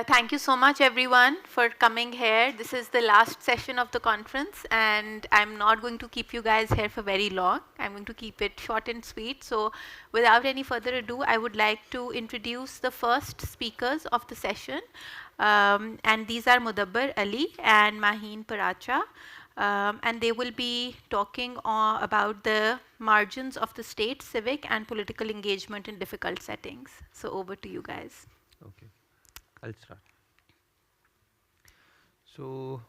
Thank you so much, everyone, for coming here. This is the last session of the conference, and I'm not going to keep you guys here for very long. I'm going to keep it short and sweet. So without any further ado, I would like to introduce the first speakers of the session. And these are Mudabbir Ali and Maheen Pracha. And they will be talking about the margins of the state, civic, and political engagement in difficult settings. So over to you guys. Okay, I'll start. So,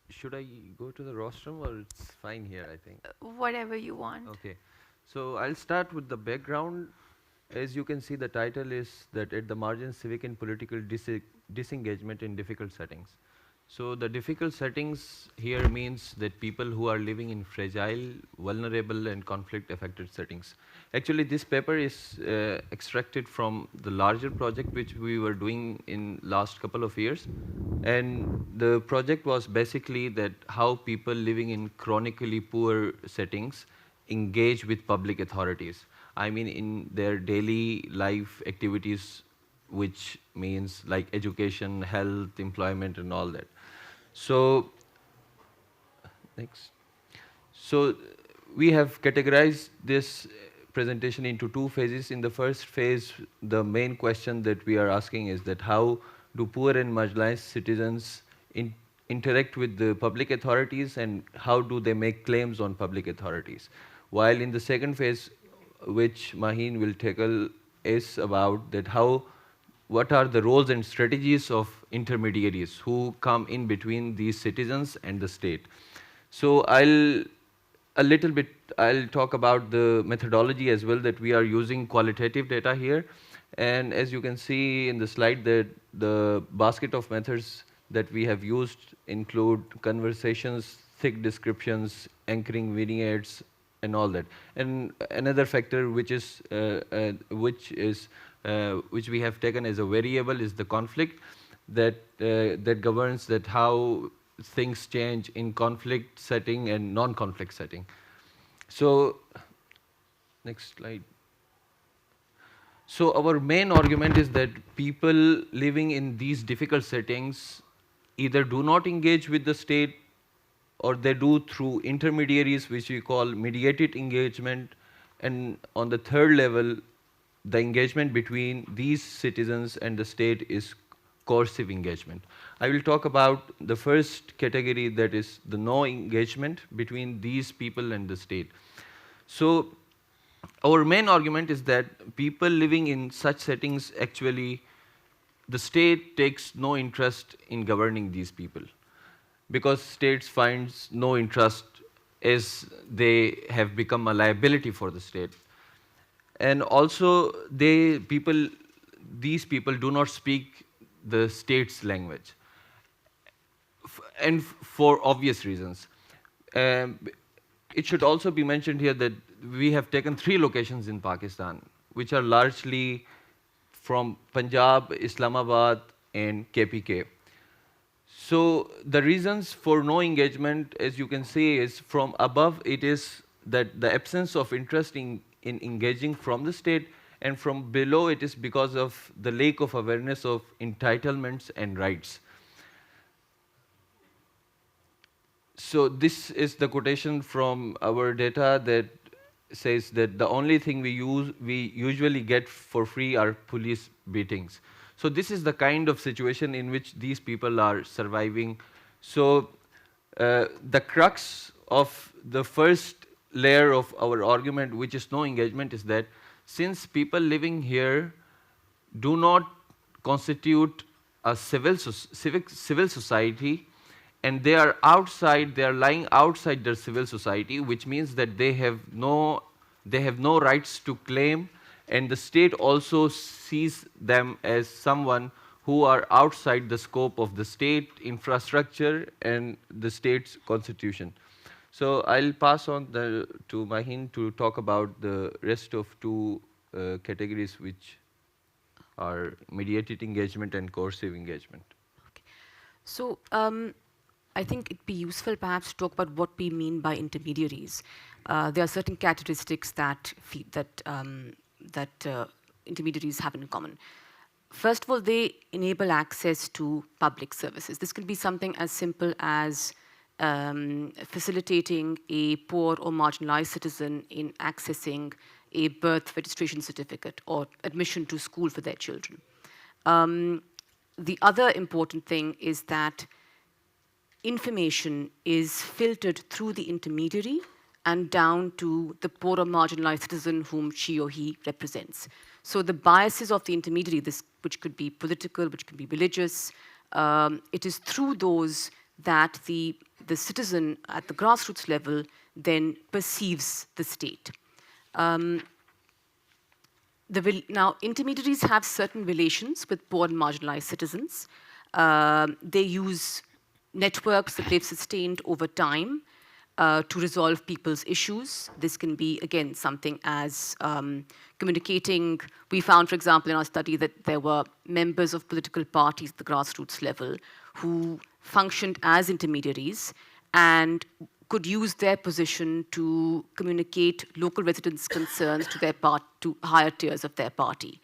should I go to the rostrum or it's fine here, I think? Whatever you want. Okay, so I'll start with the background. As you can see, the title is that at the margin, civic and political disengagement in difficult settings. So the difficult settings here means that people who are living in fragile, vulnerable and conflict-affected settings. Actually, this paper is extracted from the larger project which we were doing in last couple of years. And the project was basically that how people living in chronically poor settings engage with public authorities. I mean, in their daily life activities, which means like education, health, employment and all that. So, next. So, we have categorized this presentation into two phases. In the first phase, the main question that we are asking is that how do poor and marginalized citizens interact with the public authorities and how do they make claims on public authorities? While in the second phase, which Maheen will tackle, is about that what are the roles and strategies of intermediaries who come in between these citizens and the state. So I'll talk about the methodology as well, that we are using qualitative data here. And as you can see in the slide, that the basket of methods that we have used include conversations, thick descriptions, anchoring vignettes, and all that. And another factor which we have taken as a variable is the conflict that governs that how things change in conflict setting and non-conflict setting. So, next slide. So our main argument is that people living in these difficult settings either do not engage with the state or they do through intermediaries, which we call mediated engagement. And on the third level, the engagement between these citizens and the state is coercive engagement. I will talk about the first category, that is the no engagement between these people and the state. So our main argument is that people living in such settings, actually, the state takes no interest in governing these people because states finds no interest as they have become a liability for the state. And also, these people do not speak the state's language, and for obvious reasons. It should also be mentioned here that we have taken 3 locations in Pakistan, which are largely from Punjab, Islamabad, and KPK. So the reasons for no engagement, as you can see, is from above, it is that the absence of interest in engaging from the state, and from below, it is because of the lack of awareness of entitlements and rights. So this is the quotation from our data that says that the only thing we usually get for free are police beatings. So this is the kind of situation in which these people are surviving. So the crux of the first layer of our argument, which is no engagement, is that since people living here do not constitute a civil society, and they are lying outside their civil society, which means that they have no rights to claim, and the state also sees them as someone who are outside the scope of the state infrastructure and the state's constitution. So I'll pass on to Maheen to talk about the rest of 2 categories, which are mediated engagement and coercive engagement. Okay. So I think it'd be useful perhaps to talk about what we mean by intermediaries. There are certain characteristics that intermediaries have in common. First of all, they enable access to public services. This can be something as simple as facilitating a poor or marginalized citizen in accessing a birth registration certificate or admission to school for their children. The other important thing is that information is filtered through the intermediary and down to the poor or marginalized citizen whom she or he represents. So the biases of the intermediary, which could be political, which could be religious, it is through those that the citizen at the grassroots level then perceives the state. Now, intermediaries have certain relations with poor and marginalized citizens. They use networks that they've sustained over time to resolve people's issues. This can be, again, something as communicating. We found, for example, in our study that there were members of political parties at the grassroots level who functioned as intermediaries and could use their position to communicate local residents' concerns to higher tiers of their party.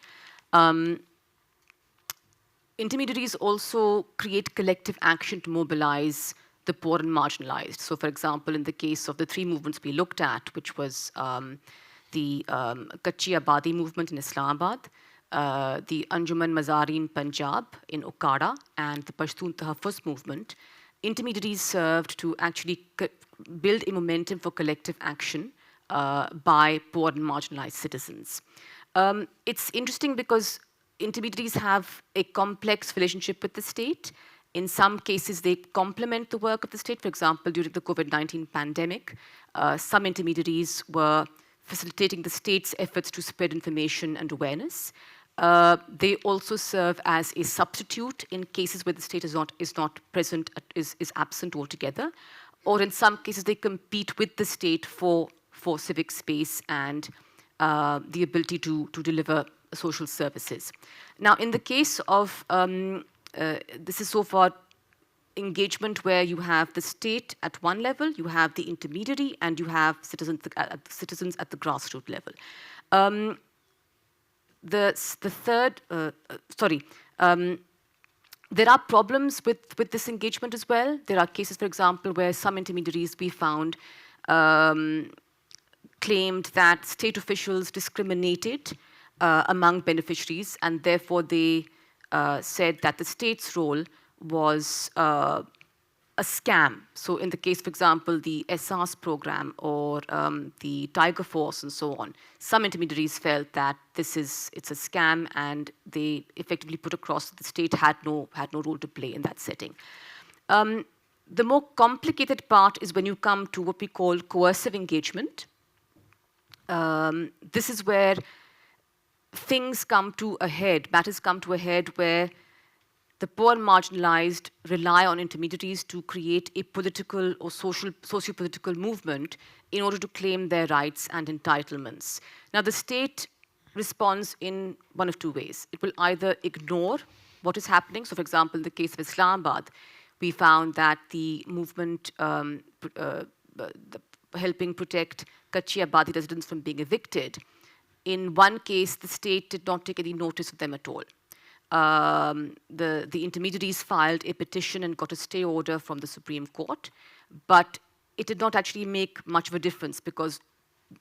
Intermediaries also create collective action to mobilize the poor and marginalized. So, for example, in the case of the three movements we looked at, which was the Kachi Abadi movement in Islamabad, the Anjuman Mazareen Punjab in Okada, and the Pashtun Tahaffuz movement, intermediaries served to actually build a momentum for collective action by poor and marginalized citizens. It's interesting because intermediaries have a complex relationship with the state. In some cases, they complement the work of the state. For example, during the COVID-19 pandemic, some intermediaries were facilitating the state's efforts to spread information and awareness. They also serve as a substitute in cases where the state is not present, is absent altogether. Or in some cases, they compete with the state for civic space and the ability to deliver social services. Now, in the case of, this is so far engagement where you have the state at one level, you have the intermediary, and you have citizens at the grassroots level. There are problems with this engagement as well. There are cases, for example, where some intermediaries we found claimed that state officials discriminated among beneficiaries, and therefore they said that the state's role was a scam. So in the case, for example, the SARS program or the Tiger Force and so on, some intermediaries felt that it's a scam, and they effectively put across that the state had no role to play in that setting. The more complicated part is when you come to what we call coercive engagement. This is where things come to a head, matters come to a head where the poor and marginalized rely on intermediaries to create a political or socio-political movement in order to claim their rights and entitlements. Now, the state responds in one of two ways. It will either ignore what is happening. So, for example, in the case of Islamabad, we found that the movement helping protect Kachi Abadi residents from being evicted, in one case, the state did not take any notice of them at all. The intermediaries filed a petition and got a stay order from the Supreme Court, but it did not actually make much of a difference because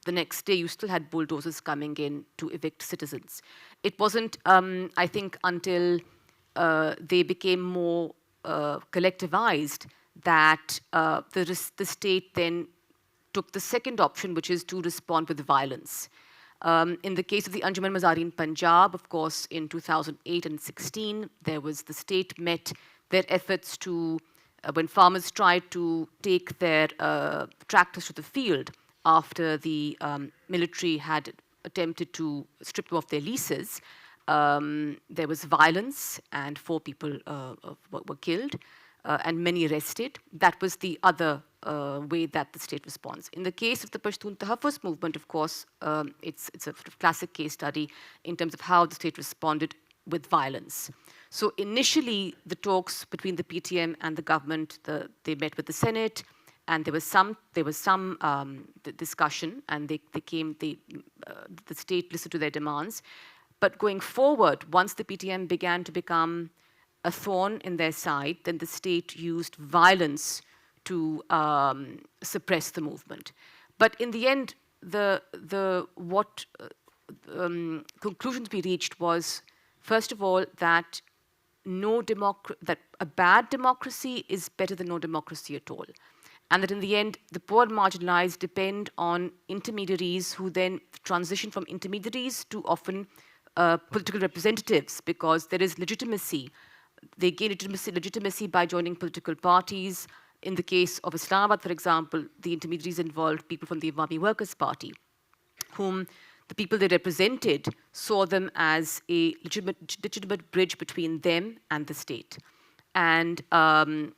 the next day you still had bulldozers coming in to evict citizens. It wasn't, I think, until they became more collectivized that the state then took the second option, which is to respond with violence. In the case of the Anjuman Mazareen Punjab, of course, in 2008 and 16, the state met their efforts to, when farmers tried to take their tractors to the field after the military had attempted to strip them of their leases, there was violence and 4 people were killed and many arrested. That was the other way that the state responds. In the case of the Pashtun Tahaffuz movement, of course, it's a sort of classic case study in terms of how the state responded with violence. So initially, the talks between the PTM and the government, they met with the Senate, and there was some discussion, and the state listened to their demands. But going forward, once the PTM began to become a thorn in their side, then the state used violence to suppress the movement. But in the end, conclusions we reached was, first of all, that that a bad democracy is better than no democracy at all. And that in the end, the poor and marginalized depend on intermediaries who then transition from intermediaries to often political representatives, because there is legitimacy. They gain legitimacy by joining political parties. In the case of Islamabad, for example, the intermediaries involved people from the Awami Workers' Party, whom the people they represented saw them as a legitimate bridge between them and the state. And and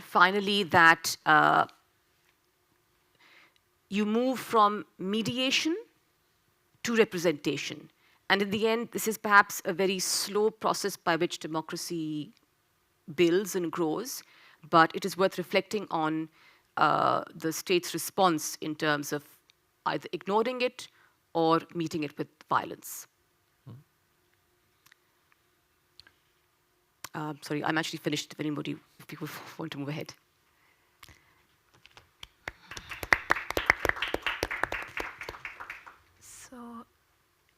finally, that you move from mediation to representation. And in the end, this is perhaps a very slow process by which democracy builds and grows, but it is worth reflecting on the state's response in terms of either ignoring it or meeting it with violence. Sorry, I'm actually finished if people want to move ahead. So,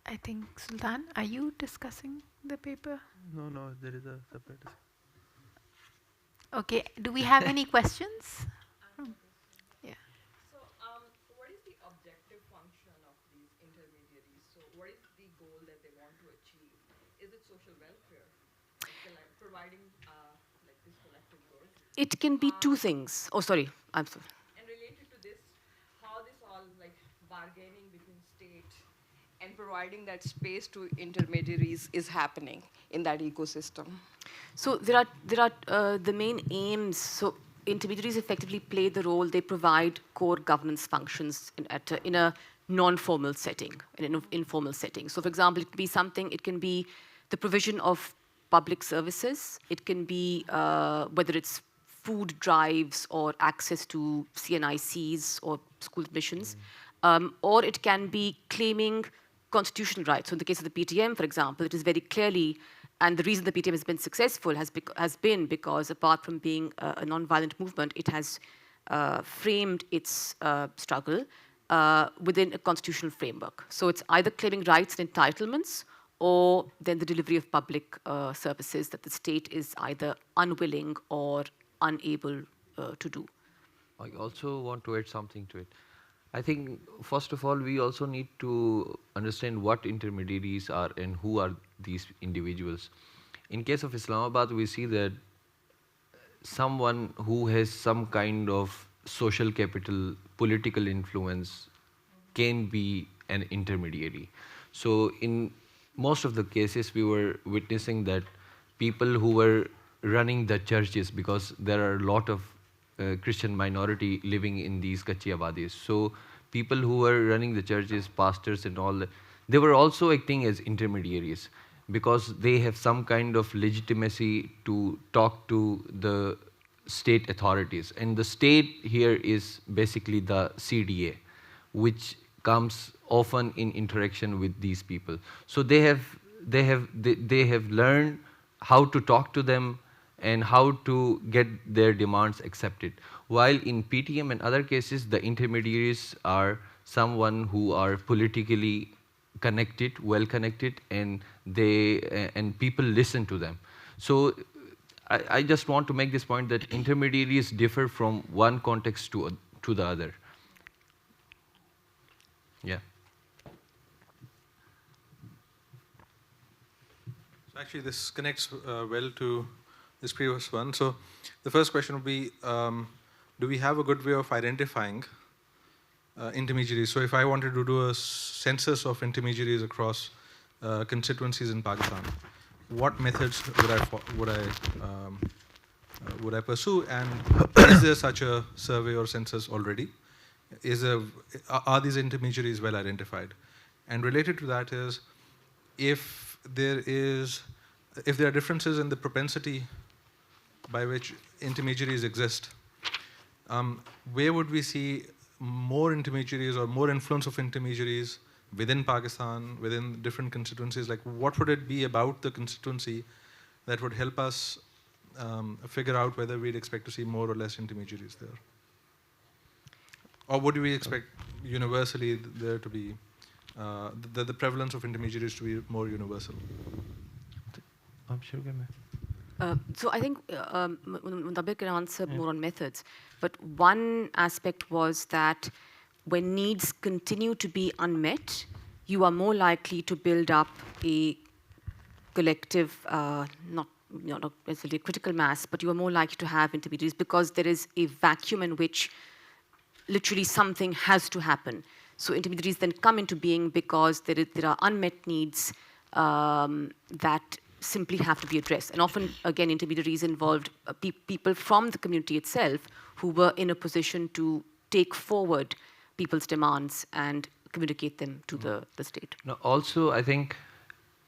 I think, Sultan, are you discussing the paper? No, there is a separate. Okay, do we have any questions? Yeah. So, what is the objective function of these intermediaries? So, what is the goal that they want to achieve? Is it social welfare? Like providing like this collective good? It can be two things. Oh, sorry, I'm sorry. And related to this, how this all like bargaining between state and providing that space to intermediaries is happening in that ecosystem? So there are the main aims. So intermediaries effectively play the role. They provide core governance functions in a non-formal setting, in an informal setting. So, for example, it can be the provision of public services. It can be whether it's food drives or access to CNICs or school admissions, or it can be claiming constitutional rights. So in the case of the PTM, for example, it is very clearly, and the reason the PTM has been successful has been because, apart from being a non-violent movement, it has framed its struggle within a constitutional framework. So it's either claiming rights and entitlements, or then the delivery of public services that the state is either unwilling or unable to do. I also want to add something to it. I think, first of all, we also need to understand what intermediaries are and who are these individuals. In case of Islamabad, we see that someone who has some kind of social capital, political influence, can be an intermediary. So in most of the cases, we were witnessing that people who were running the churches, because there are a lot of Christian minority living in these Kachi Abadis. So people who were running the churches, pastors and all, they were also acting as intermediaries, because they have some kind of legitimacy to talk to the state authorities. And the state here is basically the CDA, which comes often in interaction with these people. So they have learned how to talk to them and how to get their demands accepted. While in PTM and other cases, the intermediaries are someone who are politically connected, well connected, and people listen to them. So I just want to make this point that intermediaries differ from one context to the other. Yeah. So actually, this connects well to this previous one. So the first question would be, do we have a good way of identifying intermediaries? So if I wanted to do a census of intermediaries across constituencies in Pakistan, what methods would I pursue? And is there such a survey or census already? Are these intermediaries well identified? And related to that is, if if there are differences in the propensity by which intermediaries exist, where would we see more intermediaries or more influence of intermediaries within Pakistan, within different constituencies? Like, what would it be about the constituency that would help us figure out whether we'd expect to see more or less intermediaries there? Or would we expect universally there to be, the prevalence of intermediaries to be more universal? I'm sure. So I think Mudabbir can answer more on methods. But one aspect was that when needs continue to be unmet, you are more likely to build up a collective, not necessarily a critical mass, but you are more likely to have intermediaries because there is a vacuum in which literally something has to happen. So intermediaries then come into being because there are unmet needs that simply have to be addressed. And often, again, intermediaries involved people from the community itself who were in a position to take forward people's demands and communicate them to the state. No, also, I think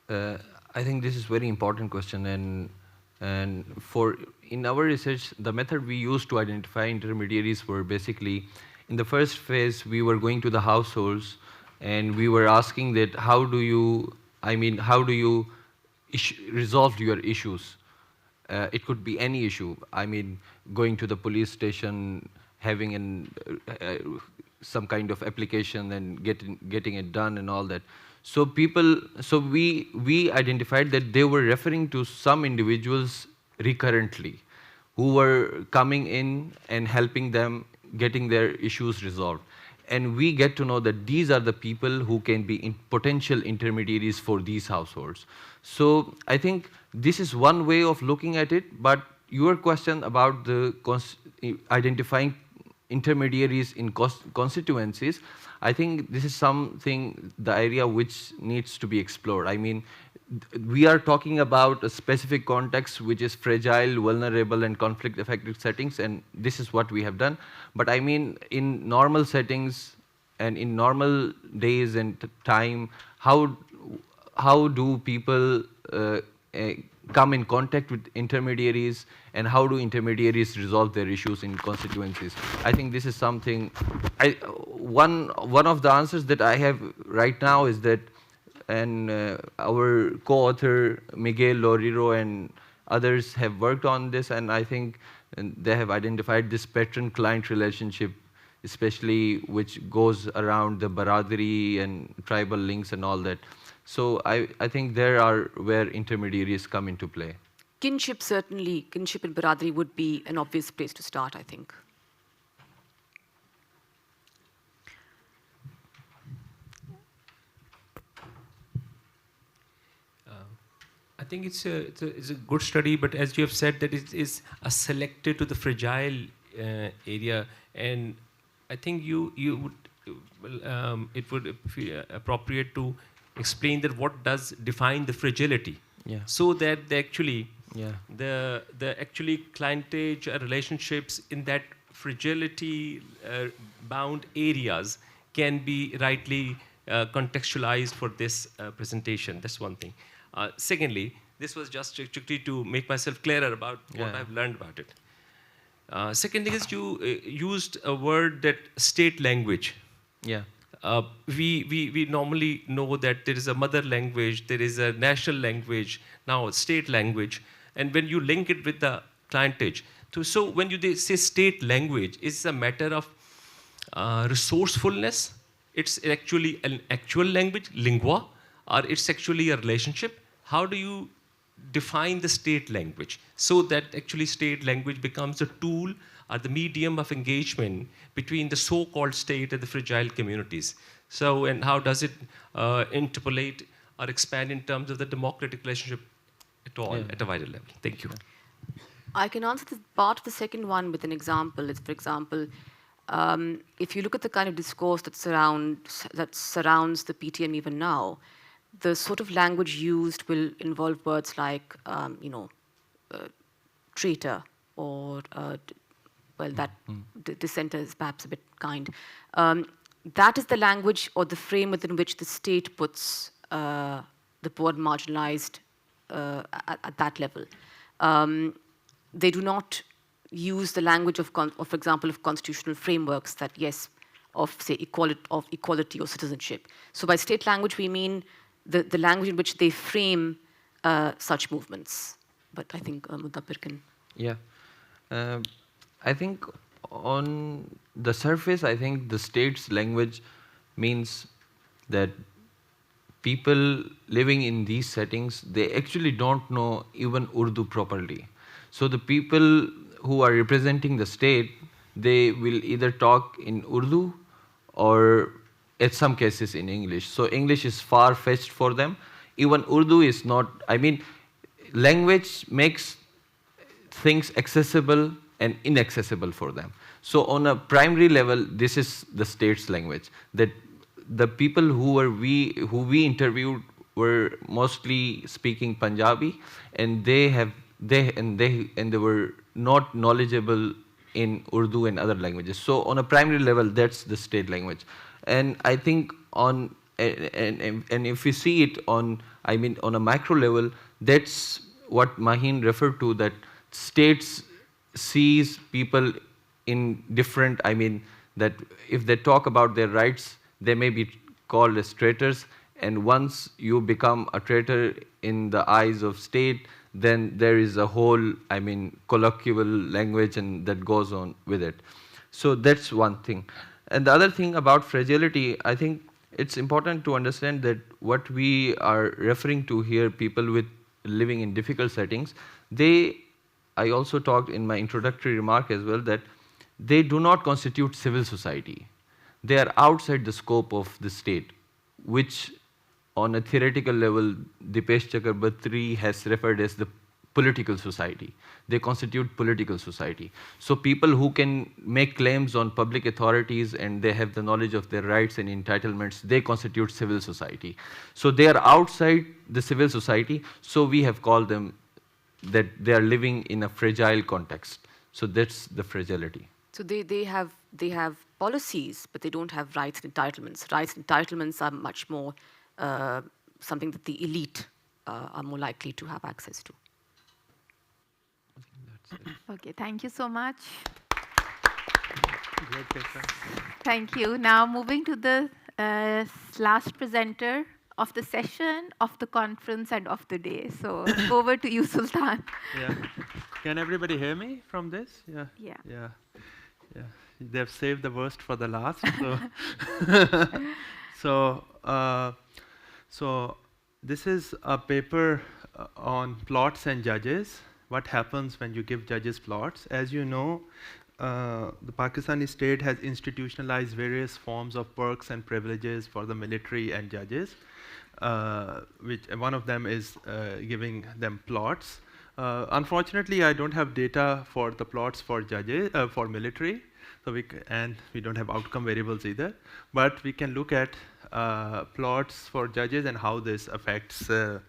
this is very important question, and in our research, the method we used to identify intermediaries were basically, in the first phase, we were going to the households, and we were asking that how do you resolve your issues? It could be any issue. I mean, going to the police station, having some kind of application and getting it done and all that. So we identified that they were referring to some individuals recurrently who were coming in and helping them getting their issues resolved. And we get to know that these are the people who can be potential intermediaries for these households. So I think this is one way of looking at it, but your question about the identifying intermediaries in constituencies, I think this is something, the area which needs to be explored. I mean, we are talking about a specific context which is fragile, vulnerable, and conflict-affected settings, and this is what we have done. But I mean, in normal settings and in normal days and time, how do people come in contact with intermediaries, and how do intermediaries resolve their issues in constituencies? I think this is something. One of the answers that I have right now is that, and our co-author Miguel Loriro and others have worked on this, and I think they have identified this patron-client relationship, especially which goes around the Baradari and tribal links and all that. So I think there are where intermediaries come into play. Kinship, certainly, kinship and Baradari would be an obvious place to start, I think. I think it's a good study, but as you have said, that it is selected to the fragile area, and I think it would be appropriate to explain that what does define the fragility, so that the actually clientage relationships in that fragility bound areas can be rightly contextualized for this presentation. That's one thing. Secondly, this was just strictly to make myself clearer about what I've learned about it. Second thing is you used a word that state language. Yeah. We normally know that there is a mother language, there is a national language, now state language, and when you link it with the clientage, so when you say state language, it's a matter of resourcefulness. It's actually an actual language, lingua, or it's actually a relationship. How do you define the state language so that actually state language becomes a tool or the medium of engagement between the so-called state and the fragile communities? So, and how does it interpolate or expand in terms of the democratic relationship at all, at a wider level? Thank you. I can answer the part of the second one with an example. It's, for example, if you look at the kind of discourse that surrounds the PTM even now, the sort of language used will involve words like, traitor, or, that dissenter is perhaps a bit kind. That is the language or the frame within which the state puts the the poor and marginalized at that level. They do not use the language of for example, of constitutional frameworks that, yes, of, say, equality or citizenship. So by state language, we mean the language in which they frame such movements. But I think Mudabbir can... Yeah. I think on the surface, I think the state's language means that people living in these settings, they actually don't know even Urdu properly. So the people who are representing the state, they will either talk in Urdu or in some cases in English. So English is far-fetched for them. Even Urdu is not, I mean, language makes things accessible and inaccessible for them. So on a primary level, this is the state's language. That the people who we interviewed were mostly speaking Punjabi, and they were not knowledgeable in Urdu and other languages. So on a primary level, that's the state language. And I think on and if we see it on, I mean, on a macro level, that's what Maheen referred to, that states sees people in different, I mean, that if they talk about their rights, they may be called as traitors, and once you become a traitor in the eyes of state, then there is a whole, I mean, colloquial language and that goes on with it. So that's one thing. And the other thing about fragility, I think it's important to understand that what we are referring to here, people with living in difficult settings, I also talked in my introductory remark as well, that they do not constitute civil society. They are outside the scope of the state, which on a theoretical level, Dipesh Chakrabarty has referred as the political society. They constitute political society. So people who can make claims on public authorities and they have the knowledge of their rights and entitlements, they constitute civil society. So they are outside the civil society, so we have called them that they are living in a fragile context. So that's the fragility. So they have policies, but they don't have rights and entitlements. Rights and entitlements are much more something that the elite are more likely to have access to. Okay, thank you so much. Great paper. Thank you. Now moving to the last presenter of the session, of the conference, and of the day. So over to you, Sultan. Yeah. Can everybody hear me from this? Yeah. Yeah. Yeah. Yeah. They've saved the worst for the last. So, so this is a paper on plots and judges. What happens when you give judges plots? As you know, the Pakistani state has institutionalized various forms of perks and privileges for the military and judges, which one of them is giving them plots. Unfortunately, I don't have data for the plots for judges, for military, so we don't have outcome variables either. But we can look at plots for judges and how this affects their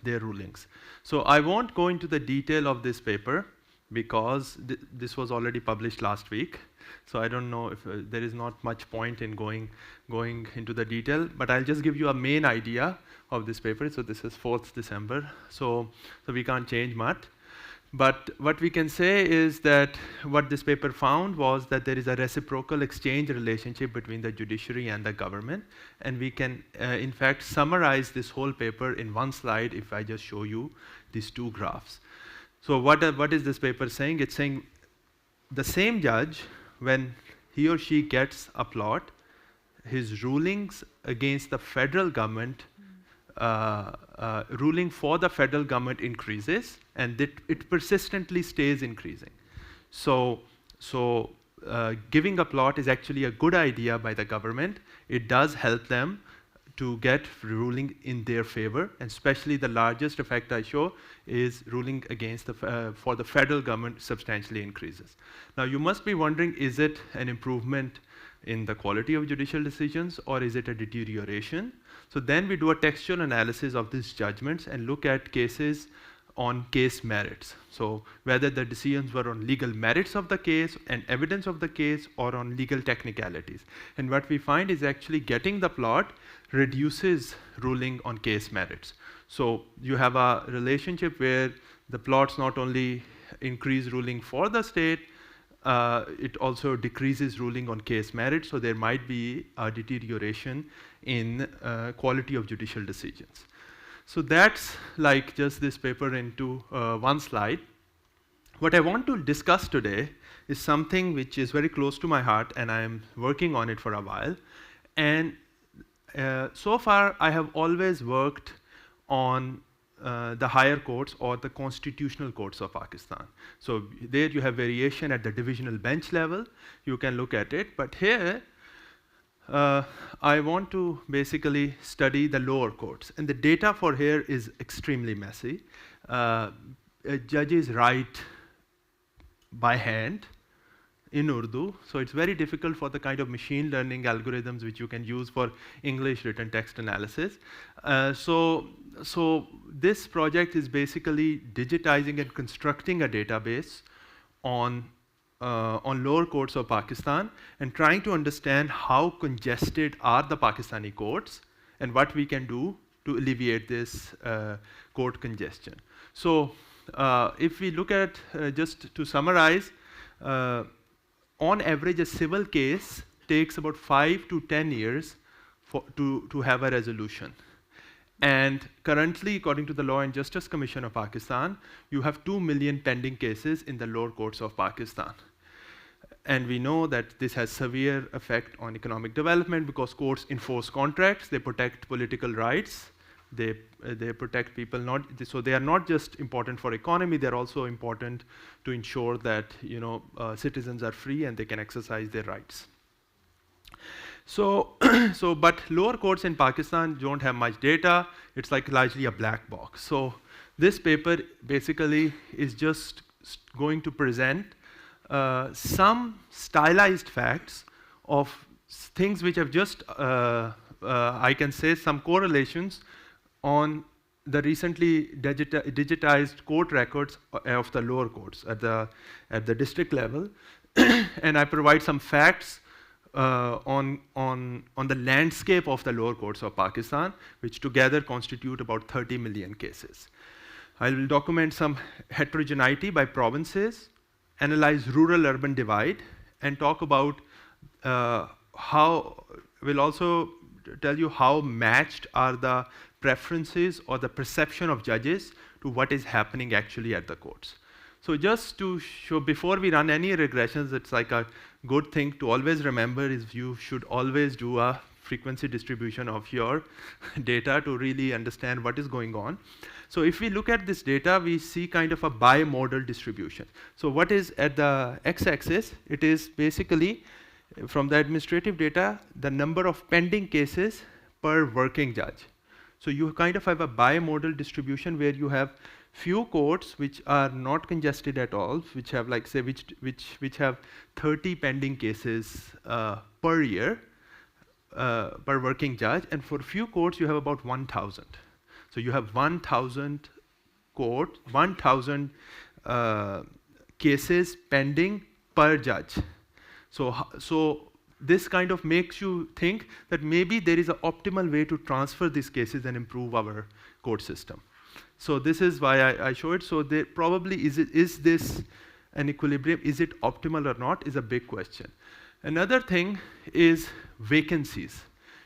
rulings. So I won't go into the detail of this paper because this was already published last week. So I don't know if there is not much point in going into the detail, but I'll just give you a main idea of this paper. So this is 4th December, so we can't change much. But what we can say is that what this paper found was that there is a reciprocal exchange relationship between the judiciary and the government. And we can, in fact, summarize this whole paper in one slide if I just show you these two graphs. So what is this paper saying? It's saying the same judge, when he or she gets a plot, his rulings against the federal government, ruling for the federal government increases, and it persistently stays increasing. So giving a plot is actually a good idea by the government. It does help them to get ruling in their favor, and especially the largest effect I show is ruling against for the federal government substantially increases. Now you must be wondering, is it an improvement in the quality of judicial decisions, or is it a deterioration? So then we do a textual analysis of these judgments and look at cases on case merits. So whether the decisions were on legal merits of the case and evidence of the case, or on legal technicalities. And what we find is actually getting the plot reduces ruling on case merits. So you have a relationship where the plots not only increase ruling for the state, it also decreases ruling on case merit, so there might be a deterioration in quality of judicial decisions. So that's like just this paper into one slide. What I want to discuss today is something which is very close to my heart, and I am working on it for a while. And so far, I have always worked on the higher courts or the constitutional courts of Pakistan. So there you have variation at the divisional bench level. You can look at it. But here, I want to basically study the lower courts. And the data for here is extremely messy. Judges write by hand in Urdu, so it's very difficult for the kind of machine learning algorithms which you can use for English written text analysis. So this project is basically digitizing and constructing a database on lower courts of Pakistan and trying to understand how congested are the Pakistani courts and what we can do to alleviate this court congestion. So if we look at, just to summarize, on average, a civil case takes about 5 to 10 years to have a resolution. And currently, according to the Law and Justice Commission of Pakistan, you have 2 million pending cases in the lower courts of Pakistan. And we know that this has severe effect on economic development because courts enforce contracts, they protect political rights, they protect people, so they are not just important for economy, they're also important to ensure that citizens are free and they can exercise their rights. So, but lower courts in Pakistan don't have much data. It's like largely a black box. So this paper basically is just going to present some stylized facts of things which have just, I can say, some correlations on the recently digitized court records of the lower courts at the district level. And I provide some facts on the landscape of the lower courts of Pakistan, which together constitute about 30 million cases. I will document some heterogeneity by provinces, analyze rural-urban divide, and talk about we'll also tell you how matched are the preferences or the perception of judges to what is happening actually at the courts. So just to show, before we run any regressions, it's like a good thing to always remember is you should always do a frequency distribution of your data to really understand what is going on. So if we look at this data, we see kind of a bimodal distribution. So what is at the x-axis? It is basically, from the administrative data, the number of pending cases per working judge. So you kind of have a bimodal distribution where you have few courts which are not congested at all, which have like say which have 30 pending cases per year per working judge, and for few courts you have about 1,000. So you have 1,000 cases pending per judge. So this kind of makes you think that maybe there is an optimal way to transfer these cases and improve our court system. So this is why I show it. So there probably is this an equilibrium? Is it optimal or not? Is a big question. Another thing is vacancies.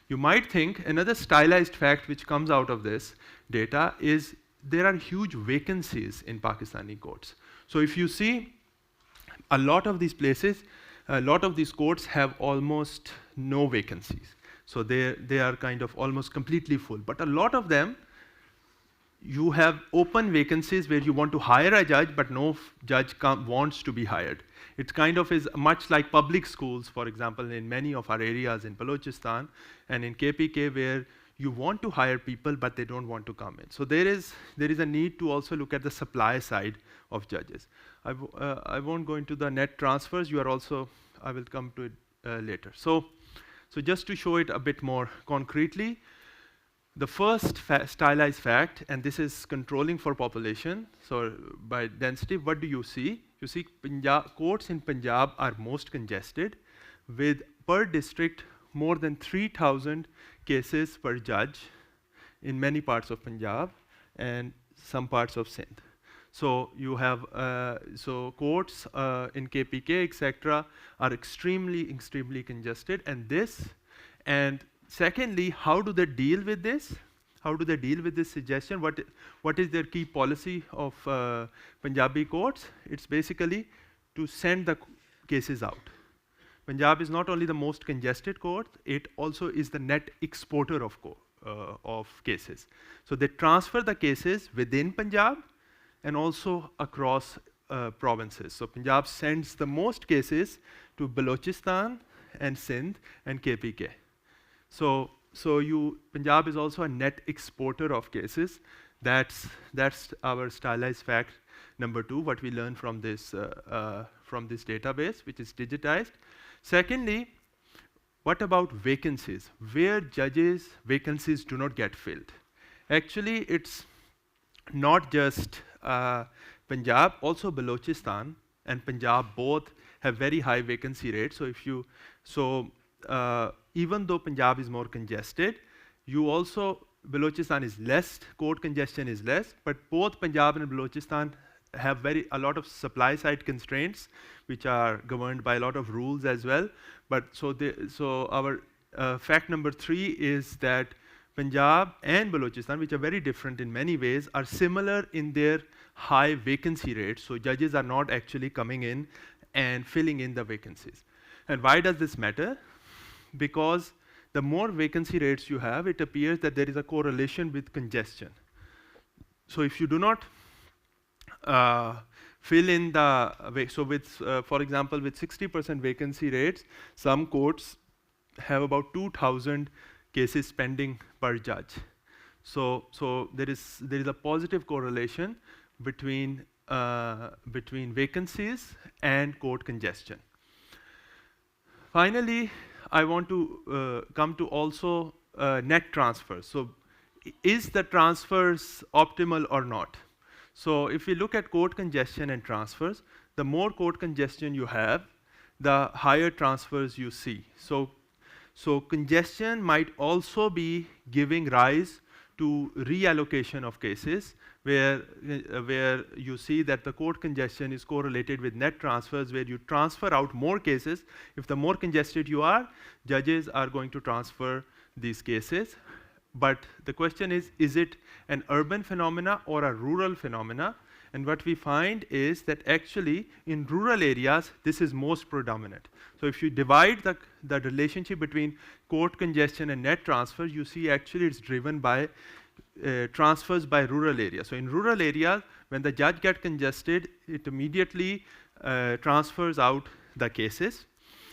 You might think another stylized fact which comes out of this data is there are huge vacancies in Pakistani courts. So if you see a lot of these places, a lot of these courts have almost no vacancies. So they are kind of almost completely full. But a lot of them, you have open vacancies where you want to hire a judge, but no judge wants to be hired. It kind of is much like public schools, for example, in many of our areas in Balochistan and in KPK, where you want to hire people, but they don't want to come in. So there is a need to also look at the supply side of judges. I won't go into the net transfers. I will come to it later. So just to show it a bit more concretely, the first stylized fact, and this is controlling for population, so by density, what do you see? You see courts in Punjab are most congested with per district more than 3,000 cases per judge in many parts of Punjab and some parts of Sindh. So you have so courts in KPK, etc., are extremely congested, and secondly, how do they deal with this? How do they deal with this suggestion? What is their key policy of Punjabi courts? It's basically to send the cases out. Punjab is not only the most congested court, it also is the net exporter of cases. So they transfer the cases within Punjab and also across provinces. So Punjab sends the most cases to Balochistan and Sindh and KPK. So Punjab is also a net exporter of cases. That's our stylized fact number 2, what we learned from this database, which is digitized. Secondly, what about vacancies? Where judges' vacancies do not get filled? Actually, it's not just Punjab, also Balochistan and Punjab both have very high vacancy rates. So even though Punjab is more congested, Balochistan is less, court congestion is less, but both Punjab and Balochistan have a lot of supply side constraints, which are governed by a lot of rules as well. But so our fact number 3 is that Punjab and Balochistan, which are very different in many ways, are similar in their high vacancy rates. So judges are not actually coming in and filling in the vacancies. And why does this matter? Because the more vacancy rates you have, it appears that there is a correlation with congestion. So if you do not fill in for example, with 60% vacancy rates, some courts have about 2,000 cases pending per judge. So there is a positive correlation between vacancies and court congestion. Finally, I want to come to also net transfers. So is the transfers optimal or not? So if we look at court congestion and transfers, the more court congestion you have, the higher transfers you see. So congestion might also be giving rise to reallocation of cases, where you see that the court congestion is correlated with net transfers, where you transfer out more cases. If the more congested you are, judges are going to transfer these cases. But the question is it an urban phenomena or a rural phenomena? And what we find is that actually in rural areas, this is most predominant. So if you divide the relationship between court congestion and net transfer, you see actually it's driven by transfers by rural areas. So in rural areas, when the judge gets congested, it immediately transfers out the cases.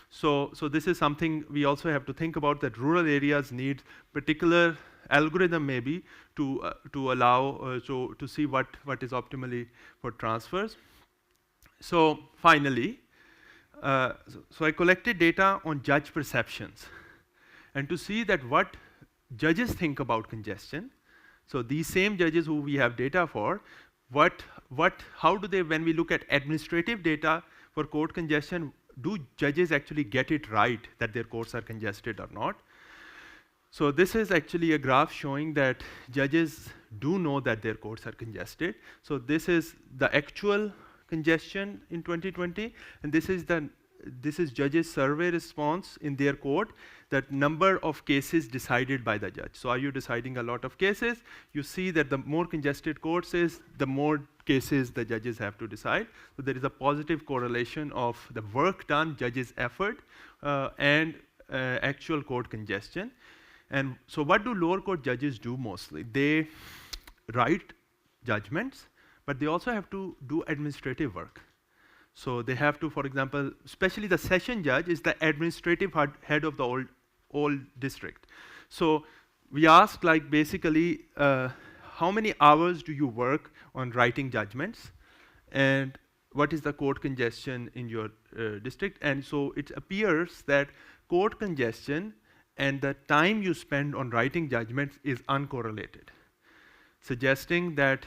So this is something we also have to think about, that rural areas need particular algorithm maybe to allow to see what is optimally for transfers. So finally, so I collected data on judge perceptions, and to see that what judges think about congestion. So these same judges who we have data for, how do they, when we look at administrative data for court congestion, do judges actually get it right that their courts are congested or not? So this is actually a graph showing that judges do know that their courts are congested. So this is the actual congestion in 2020, and this is judges' survey response in their court, that number of cases decided by the judge. So are you deciding a lot of cases? You see that the more congested courts is, the more cases the judges have to decide. So there is a positive correlation of the work done, judges' effort, and actual court congestion. And so what do lower court judges do mostly? They write judgments, but they also have to do administrative work. So they have to, for example, especially the session judge is the administrative head of the whole district. So we ask, like, basically, how many hours do you work on writing judgments, and what is the court congestion in your district? And so it appears that court congestion and the time you spend on writing judgments is uncorrelated, suggesting that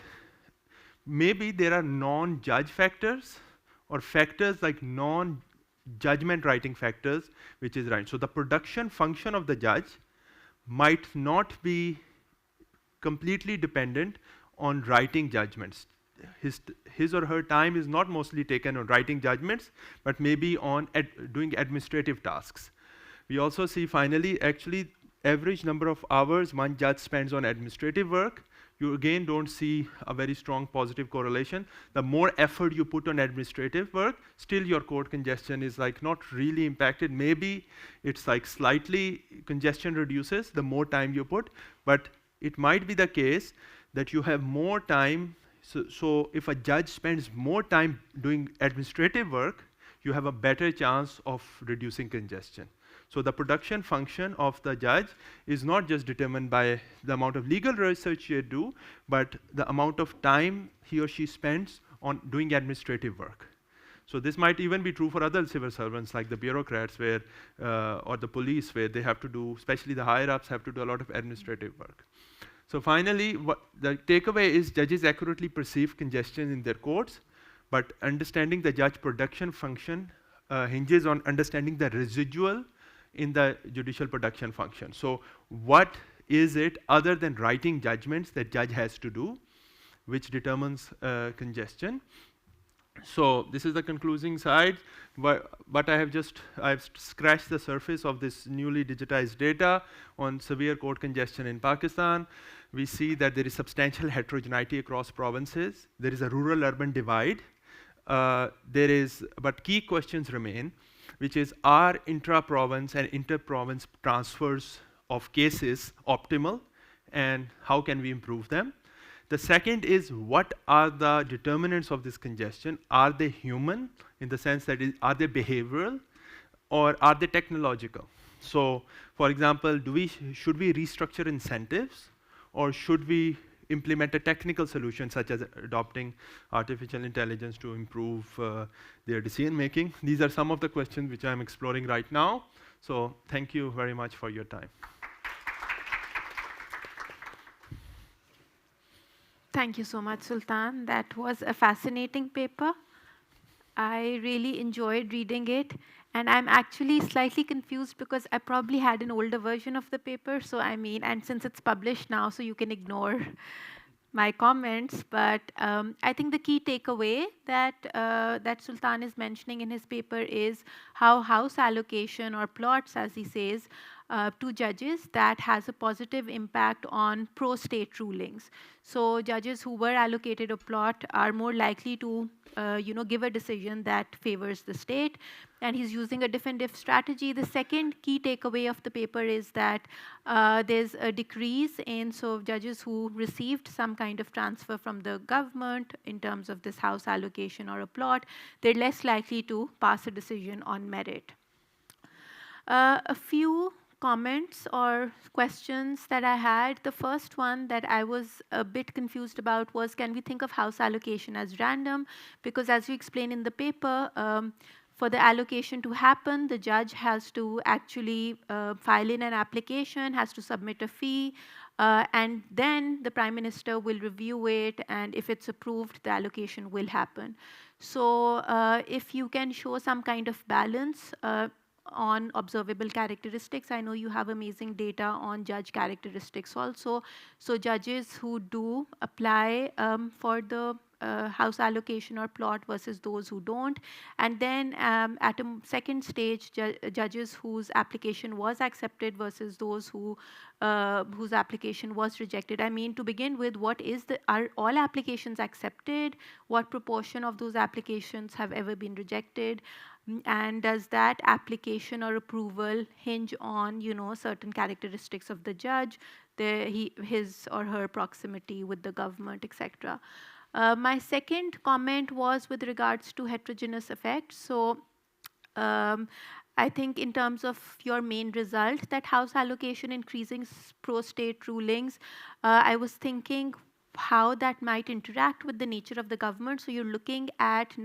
maybe there are non-judge factors or factors like non-judgment writing factors, which is right. So the production function of the judge might not be completely dependent on writing judgments. His or her time is not mostly taken on writing judgments, but maybe on doing administrative tasks. We also see finally, actually, average number of hours one judge spends on administrative work. You again don't see a very strong positive correlation. The more effort you put on administrative work, still your court congestion is like not really impacted. Maybe it's like slightly congestion reduces the more time you put, but it might be the case that you have more time. So if a judge spends more time doing administrative work, you have a better chance of reducing congestion. So the production function of the judge is not just determined by the amount of legal research you do, but the amount of time he or she spends on doing administrative work. So this might even be true for other civil servants like the bureaucrats where, or the police where they have to do, especially the higher ups have to do a lot of administrative work. So finally, what the takeaway is judges accurately perceive congestion in their courts, but understanding the judge production function hinges on understanding the residual in the judicial production function. So what is it other than writing judgments that judge has to do, which determines congestion? So this is the concluding side, but I've scratched the surface of this newly digitized data on severe court congestion in Pakistan. We see that there is substantial heterogeneity across provinces. There is a rural-urban divide. But key questions remain, which is, are intra-province and inter-province transfers of cases optimal, and how can we improve them? The second is, what are the determinants of this congestion? Are they human, in the sense that are they behavioral, or are they technological? So, for example, should we restructure incentives, or should we implement a technical solution such as adopting artificial intelligence to improve their decision making? These are some of the questions which I'm exploring right now. So thank you very much for your time. Thank you so much, Sultan. That was a fascinating paper. I really enjoyed reading it. And I'm actually slightly confused because I probably had an older version of the paper. So I mean, and since it's published now, so you can ignore my comments. But I think the key takeaway that Sultan is mentioning in his paper is how house allocation or plots, as he says, to judges, that has a positive impact on pro-state rulings. So judges who were allocated a plot are more likely to give a decision that favors the state. And he's using a definitive strategy. The second key takeaway of the paper is that there's a decrease in judges who received some kind of transfer from the government in terms of this house allocation or a plot, they're less likely to pass a decision on merit. A few comments or questions that I had. The first one that I was a bit confused about was, can we think of house allocation as random? Because as you explain in the paper, for the allocation to happen, the judge has to actually file in an application, has to submit a fee, and then the Prime Minister will review it, and if it's approved, the allocation will happen. So if you can show some kind of balance on observable characteristics. I know you have amazing data on judge characteristics also. So judges who do apply for the house allocation or plot versus those who don't. And then at a second stage, judges whose application was accepted versus those whose application was rejected. I mean, to begin with, are all applications accepted? What proportion of those applications have ever been rejected? And does that application or approval hinge on, certain characteristics of the judge, his or her proximity with the government, etc.? My second comment was with regards to heterogeneous effects. So I think in terms of your main result, that house allocation increasing pro-state rulings, I was thinking how that might interact with the nature of the government. So you're looking at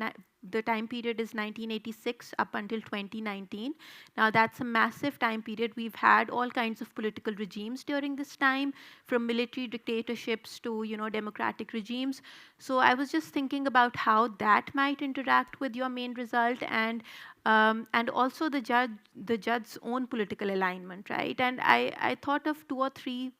the time period is 1986 up until 2019. Now that's a massive time period. We've had all kinds of political regimes during this time, from military dictatorships to, you know, democratic regimes. So I was just thinking about how that might interact with your main result, and also the judge's own political alignment, right? And I thought of 2 or 3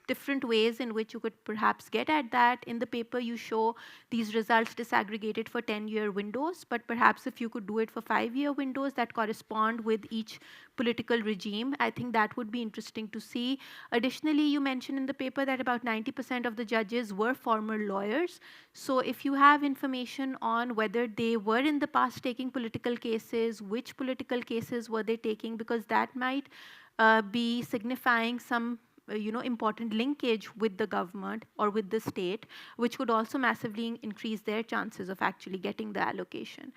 different ways in which you could perhaps get at that. In the paper, you show these results disaggregated for 10-year windows, but perhaps if you could do it for 5-year windows that correspond with each political regime, I think that would be interesting to see. Additionally, you mentioned in the paper that about 90% of the judges were former lawyers. So if you have information on whether they were in the past taking political cases, which political cases were they taking, because that might be signifying some important linkage with the government or with the state, which would also massively increase their chances of actually getting the allocation.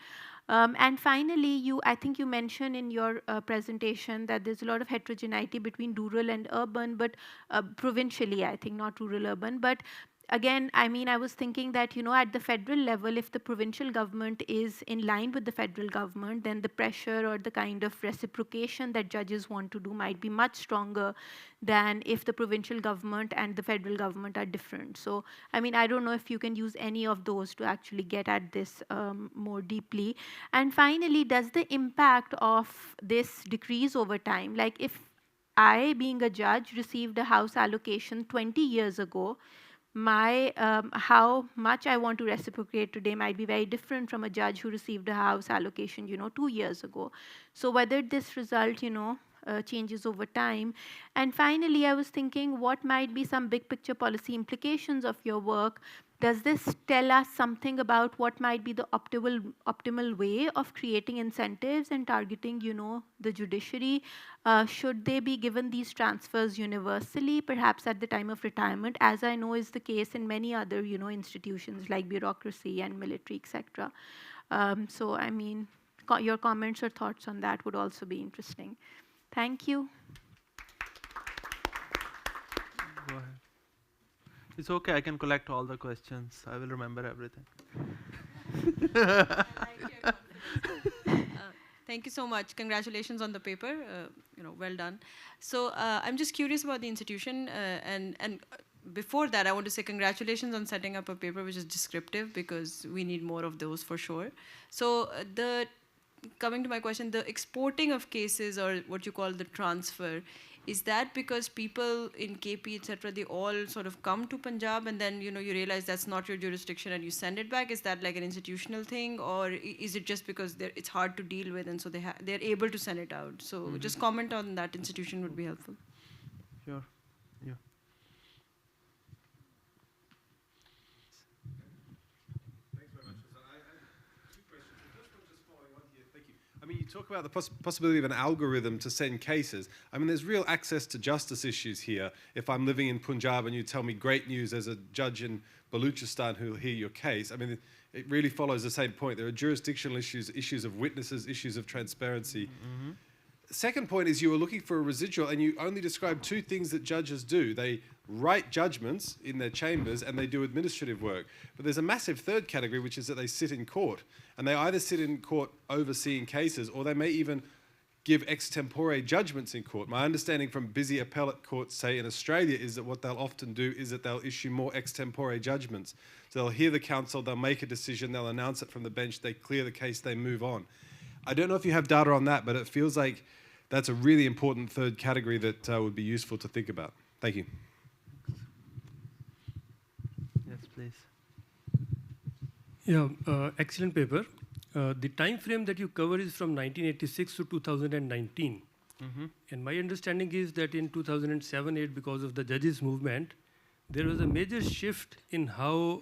And finally, I think you mentioned in your presentation that there's a lot of heterogeneity between rural and urban, but provincially, I think, not rural, urban. But again, I mean, I was thinking that, at the federal level, if the provincial government is in line with the federal government, then the pressure or the kind of reciprocation that judges want to do might be much stronger than if the provincial government and the federal government are different. So, I mean, I don't know if you can use any of those to actually get at this more deeply. And finally, does the impact of this decrease over time? Like, if I, being a judge, received a house allocation 20 years ago, my how much I want to reciprocate today might be very different from a judge who received a house allocation, 2 years ago. So whether this result, changes over time. And finally, I was thinking, what might be some big picture policy implications of your work? Does this tell us something about what might be the optimal way of creating incentives and targeting, the judiciary? Should they be given these transfers universally, perhaps at the time of retirement, as I know is the case in many other, institutions like bureaucracy and military, etc. So, I mean, your comments or thoughts on that would also be interesting. Thank you. Go ahead. It's okay, I can collect all the questions. I will remember everything. Thank you so much. Congratulations on the paper. Well done. So I'm just curious about the institution. And before that, I want to say congratulations on setting up a paper which is descriptive, because we need more of those for sure. So coming to my question, the exporting of cases, or what you call the transfer, is that because people in KP, etc., they all sort of come to Punjab and then, you realize that's not your jurisdiction and you send it back? Is that like an institutional thing, or is it just because it's hard to deal with and so they're able to send it out? So just comment on that institution would be helpful. Sure. Yeah. Thanks very much. I have 2 questions. The first one just following on here. Thank you. I mean, you talk about the possibility of an algorithm to send cases. I mean, there's real access to justice issues here. If I'm living in Punjab and you tell me great news as a judge in Baluchistan who will hear your case, I mean, it really follows the same point. There are jurisdictional issues, issues of witnesses, issues of transparency. Mm-hmm. Second point is you were looking for a residual, and you only described 2 things that judges do. They write judgments in their chambers and they do administrative work. But there's a massive third category, which is that they sit in court. And they either sit in court overseeing cases, or they may even give extempore judgments in court. My understanding from busy appellate courts, say in Australia, is that what they'll often do is that they'll issue more extempore judgments. So they'll hear the counsel, they'll make a decision, they'll announce it from the bench, they clear the case, they move on. I don't know if you have data on that, but it feels like that's a really important third category that would be useful to think about. Thank you. Yes, please. Yeah, excellent paper. The time frame that you cover is from 1986 to 2019. Mm-hmm. And my understanding is that in 2007-8, because of the judges' movement, there was a major shift in how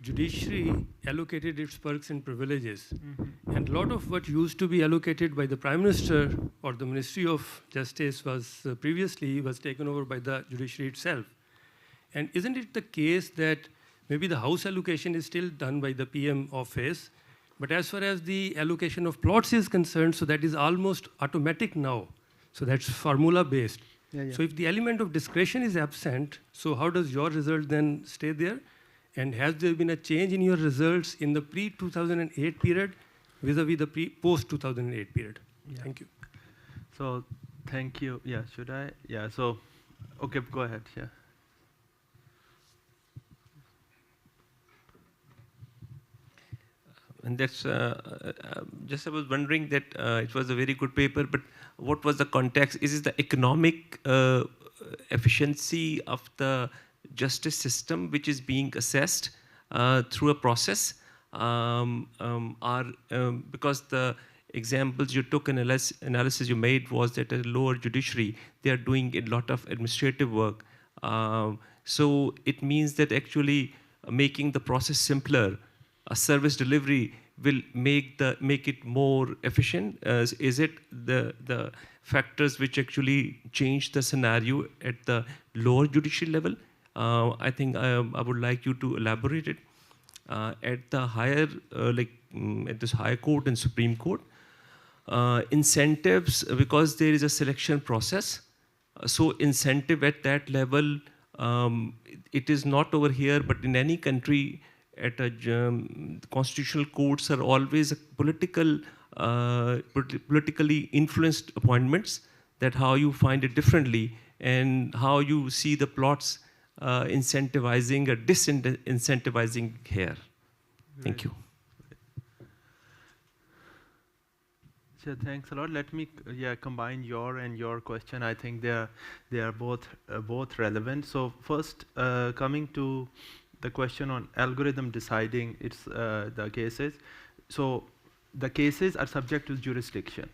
judiciary allocated its perks and privileges. Mm-hmm. And a lot of what used to be allocated by the Prime Minister or the Ministry of Justice was previously taken over by the judiciary itself. And isn't it the case that maybe the house allocation is still done by the PM office, but as far as the allocation of plots is concerned, so that is almost automatic now. So that's formula based. Yeah. So if the element of discretion is absent, so how does your result then stay there? And has there been a change in your results in the pre-2008 period vis-a-vis the post-2008 period. Yeah. Thank you. So, thank you. Yeah, should I? Yeah, so, okay, go ahead, yeah. And that's just I was wondering that it was a very good paper, but what was the context? Is it the economic efficiency of the justice system which is being assessed through a process? Because the examples you took, analysis you made was that a lower judiciary, they are doing a lot of administrative work. So it means that actually making the process simpler, a service delivery will make it more efficient. Is it the factors which actually change the scenario at the lower judicial level? I think I would like you to elaborate it. At the higher, at this High Court and Supreme Court, incentives, because there is a selection process, so incentive at that level, it is not over here, but in any country, at a constitutional courts are always politically influenced appointments, that how you find it differently and how you see the plots incentivizing or disincentivizing here. Thank you. So thanks a lot. Let me combine your question. I think they are both relevant. So first, coming to the question on algorithm deciding the cases. So the cases are subject to jurisdiction.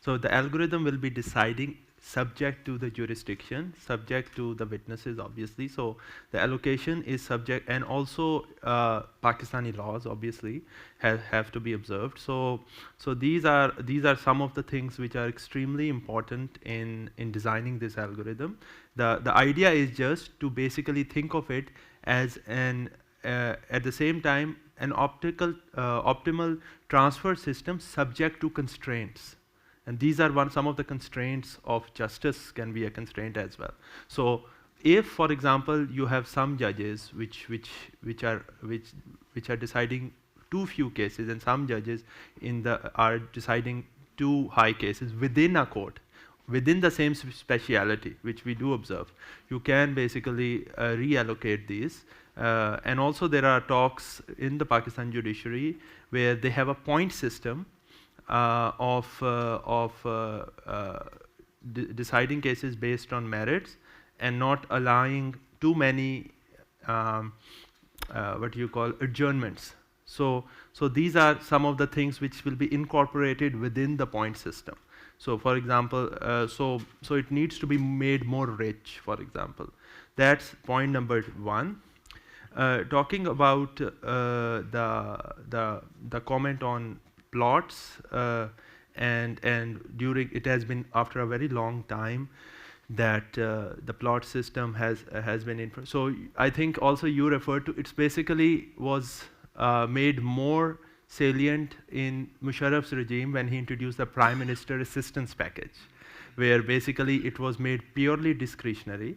So the algorithm will be deciding subject to the jurisdiction, subject to the witnesses, obviously. So the allocation is subject, and also Pakistani laws, obviously, have to be observed. So these are some of the things which are extremely important in designing this algorithm. The idea is just to basically think of it as at the same time an optimal transfer system subject to constraints. And these are some of the constraints of justice can be a constraint as well. So if, for example, you have some judges which are deciding too few cases, and some judges are deciding too high cases within a court, within the same speciality, which we do observe, you can basically reallocate these. And also there are talks in the Pakistan judiciary where they have a point system deciding cases based on merits and not allowing too many adjournments. So these are some of the things which will be incorporated within the point system. So for example, so it needs to be made more rich, for example. That's point number one. Talking about the comment on plots, and during it has been after a very long time that the plot system has been so I think also you referred to it's basically was made more salient in Musharraf's regime when he introduced the Prime Minister Assistance Package, where basically it was made purely discretionary.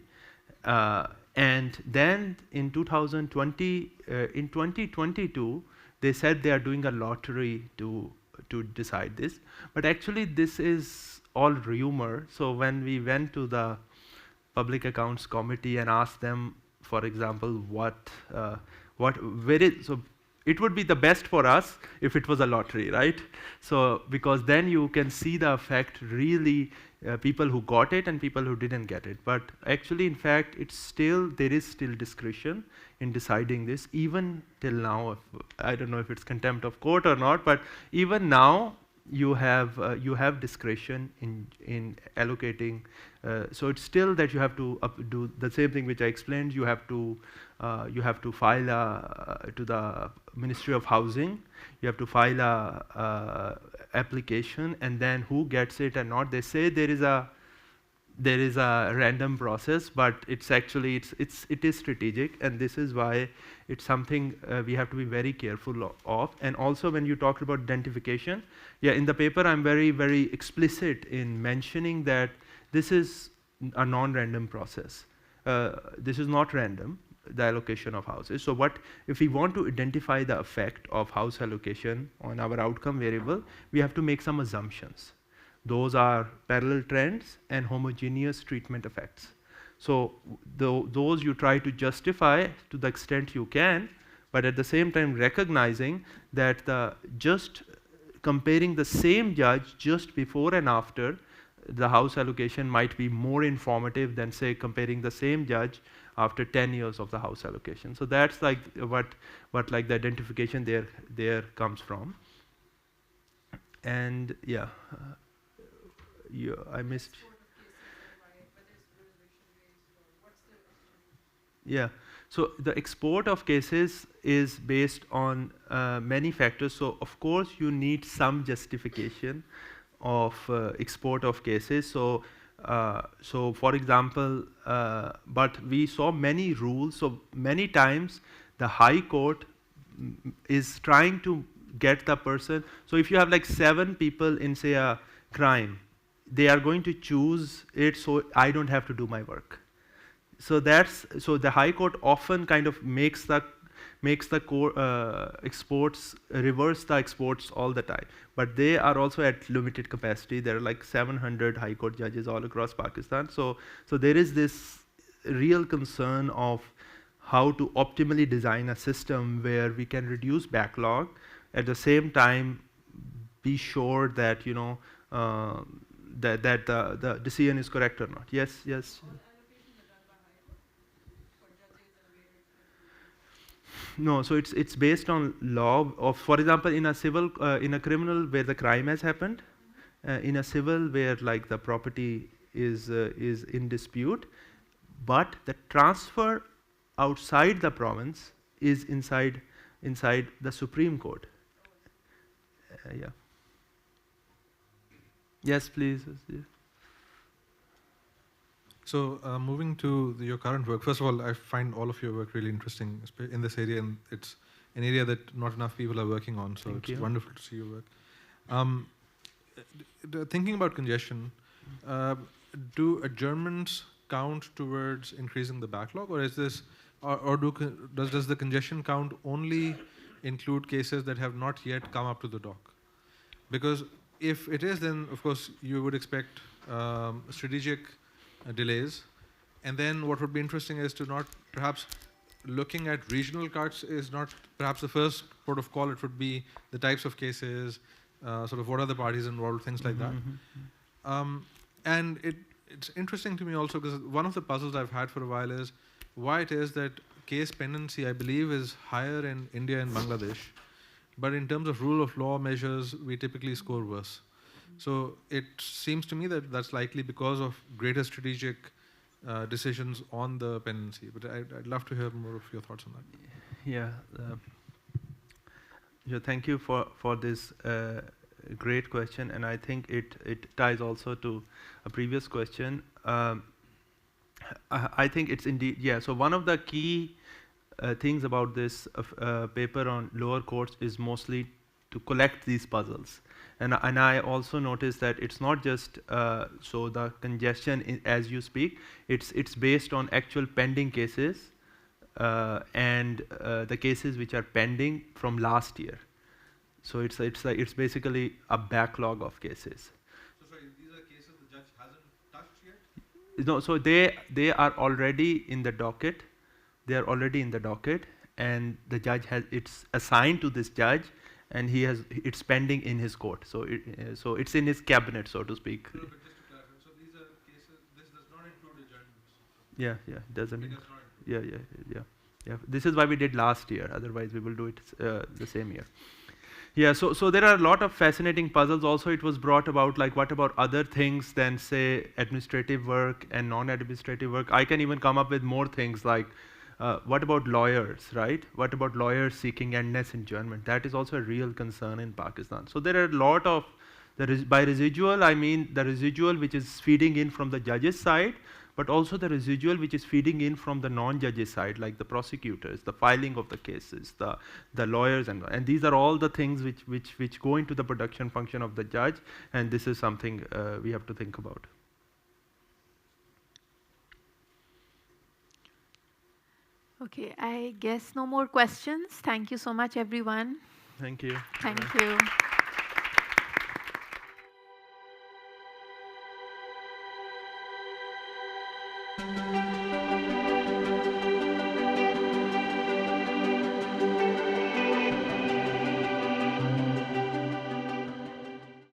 And then in 2022, they said they are doing a lottery to decide this. But actually, this is all rumor. So when we went to the Public Accounts Committee and asked them, for example, so it would be the best for us if it was a lottery, right? So because then you can see the effect really, people who got it and people who didn't get it. But actually, in fact, there is still discretion in deciding this, even till now. I don't know if it's contempt of court or not, but even now you have discretion in allocating. So it's still that you have to do the same thing which I explained. You have to file to the Ministry of Housing. You have to file a application, and then who gets it or not. They say there is a random process, but it's actually it is strategic, and this is why it's something we have to be very careful of. And also when you talked about identification, in the paper I'm very, very explicit in mentioning that this is a non-random process. This is not random. the allocation of houses. So what if we want to identify the effect of house allocation on our outcome variable, we have to make some assumptions. Those are parallel trends and homogeneous treatment effects. So those you try to justify to the extent you can, but at the same time recognizing that just comparing the same judge just before and after the house allocation might be more informative than, say, comparing the same judge after 10 years of the house allocation. So that's like what like the identification there comes from. And yeah, I missed. Yeah. So the export of cases is based on many factors. So of course you need some justification of export of cases. So for example, but we saw many rules. So many times the High Court is trying to get the person. So if you have like 7 people in, say, a crime, they are going to choose it so I don't have to do my work. So the High Court often kind of makes the exports, reverse the exports all the time. But they are also at limited capacity. There are like 700 High Court judges all across Pakistan. So there is this real concern of how to optimally design a system where we can reduce backlog, at the same time be sure that that the decision is correct or not. Yes. No, so it's based on law of, for example, in a civil, in a criminal where the crime has happened, in a civil where like the property is in dispute, but the transfer outside the province is inside the Supreme Court. Yeah. Yes, please. So moving to your current work, first of all, I find all of your work really interesting in this area, and it's an area that not enough people are working on, so it's wonderful to see your work. Thinking about congestion, do adjournments count towards increasing the backlog, or is this, does the congestion count only include cases that have not yet come up to the dock? Because if it is, then of course you would expect strategic delays, and then what would be interesting is to not perhaps looking at regional cuts is not perhaps the first port of call. It would be the types of cases, sort of what are the parties involved, things like that. And it's interesting to me also because one of the puzzles I've had for a while is why it is that case pendency, I believe, is higher in India and Bangladesh, but in terms of rule of law measures, we typically score worse. So it seems to me that that's likely because of greater strategic decisions on the pendency. But I'd love to hear more of your thoughts on that. Yeah. Thank you for this great question, and I think it ties also to a previous question. I think it's indeed, yeah. So one of the key things about this paper on lower courts is mostly to collect these puzzles. And I also noticed that it's not just so the congestion as you speak, it's based on actual pending cases and the cases which are pending from last year. So it's basically a backlog of cases. So sorry, these are cases the judge hasn't touched yet? No, so they are already in the docket. They are already in the docket, and the judge it's assigned to this judge, and it's pending in his court. So it's in his cabinet, so to speak. No, but just to clarify, so these are cases. This does not include adjournments. Yeah, it doesn't. Yeah. This is why we did last year. Otherwise, we will do it the same year. Yeah. So there are a lot of fascinating puzzles. Also, it was brought about like what about other things than say administrative work and non-administrative work? I can even come up with more things like. What about lawyers, right? What about lawyers seeking endless adjournment? That is also a real concern in Pakistan. So there are a lot of, by residual, I mean the residual which is feeding in from the judge's side, but also the residual which is feeding in from the non-judge's side, like the prosecutors, the filing of the cases, the lawyers, and these are all the things which go into the production function of the judge, and this is something we have to think about. Okay, I guess no more questions. Thank you so much, everyone. Thank you. Thank Bye-bye. you.